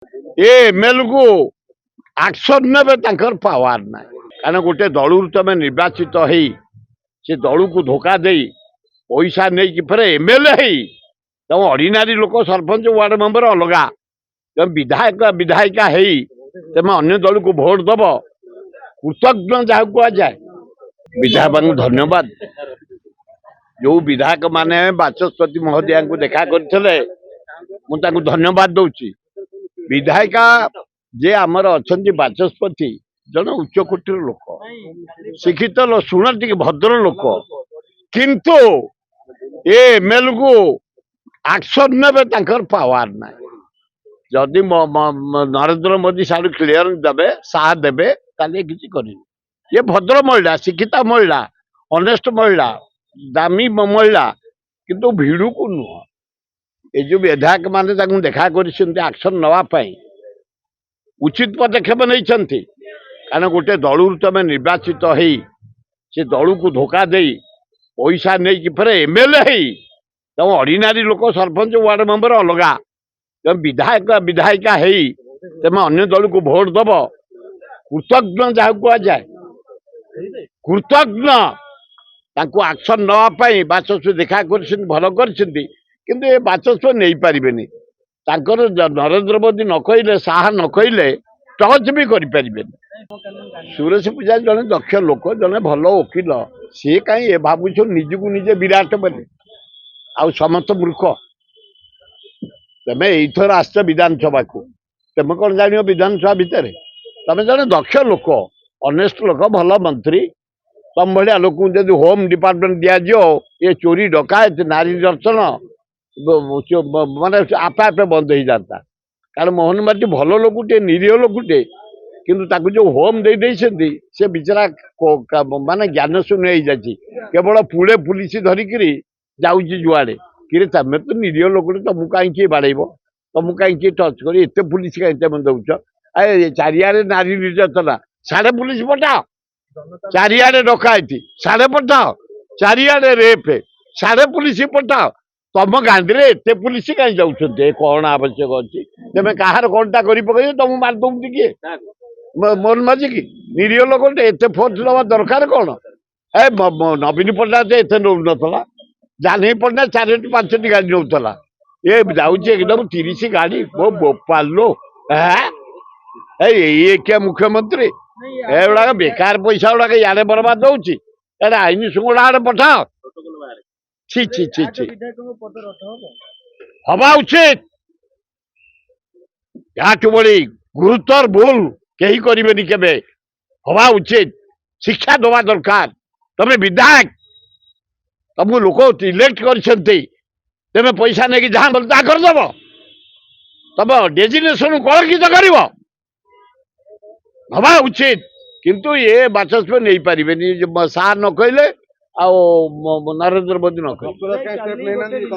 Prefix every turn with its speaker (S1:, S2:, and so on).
S1: ए MLA को auction ने power ना कारण गोटे दलू तुम निर्वाचित हो से दल को धोखा दे पैसा नहीं कि फिर एमएलए तुम ऑर्डिनरी लोक सरपंच वार्ड मेंबर अलग तुम विधायक विधायिका तुम अन्य दल को भोट दब कृतज्ञ जहाँ कहुए विधायक धन्यवाद जो विधायक माने बाचस्पति महोदया को देखा करते मुझे धन्यवाद दूची विधायिका जे आमर अच्छा बाचस्पति जन उच्च कोटर लोक शिक्षित शुण टी भद्र लोक किंतु ए एमएलए को आक्शन ने पावर ना जदि नरेंद्र मोदी सारू क्लियर देवे साथ देवे किसी कर ये भद्र महिला शिक्षिता महिला ऑनेस्ट महिला दामी महिला किंतु भिड़ को नुह ये जो विधायक माने देखा करक्शन नापी उचित पदक्षेप नहीं कारण गोटे दलू तुम निर्वाचित हो से दल को धोखा दे पैसा नहीं कि फिर एमएलए तुम ऑर्डिनरी लोक सरपंच वार्ड मेंबर अलग तुम विधायक विधायिका तुम अन्य दल को भोट दब कृतज्ञ जहाँ कहुए कृतज्ञ आक्शन नापी बाचस्पति देखा कर भल कर बाचस्पति नहीं पारे नरेंद्र मोदी न कहले साहा न कहले टच भी करें सुरेश पूजा जड़े दक्ष लोक जड़े भल वकिल सी कहीं भावुच निजक निजे विराट बोले आउ समस्त मूर्ख तुम्हें यथर आस विधानसभा को तुम कौन जान विधानसभा भितर तुम जड़े दक्ष लोक ऑनेस्ट लोक भल मंत्री तुम भाया लोक जब होम डिपार्टमेंट दिज्व ये चोरी डकायत नारी दर्शन माने आपे आपे बंद हो जाता कारण मोहन माटी भल लोकटे निरीह लोकटे किंतु जो होम दे से बिचरा माने ज्ञान शून्य हो जाती केवल पुले पुलिस धरिक जाऊँगी जुआड़े कि तुम तो निरीह लोकटे तुमको कहीं बाड़ेब तुमको कहीं टच कर एत पुलिस कहीं तुम दौच चारियाडे नारी निर्यातना साढ़े पुलिस पठाओ चारियाडे डकायती साढ़े पठाओ चारियाडे रेप साढ़े पुलिस पठाओ तुम गांधी में एत पुलिस कहीं जाऊँ कौन आवश्यक अच्छी तुम कहार कौनटा कर तुम मारदे किए मोहन माझी की निरीह लोक एत फोर्स दवा दरकार कौन ए नवीन पट्टनायक एत नौ ना जानी पट्टनायक 4टी 5टी गाड़ी नौला ये जाऊँगी एकदम 30 गाड़ी वो बोपालो ये क्या मुख्यमंत्री एगुड़ा बेकार पैसा गुड़ाक इे बर्बाद होची आईन शुंगला आड़े पठाओ छि छि छि छि हवा उचित याठू बड़ी गुरुतर भूल कहीं करेनि केबे हवा उचित शिक्षा दवा दरकार तुम विधायक तुमको लोक इलेक्ट कर पैसा नहीं जहाँ बोल करदब तुम डेजिनेशन कलंकित कर हवा उचित किंतु ये बाचस्पति नहीं पारे सार न कहले आ नरेंद्र मोदी न कहले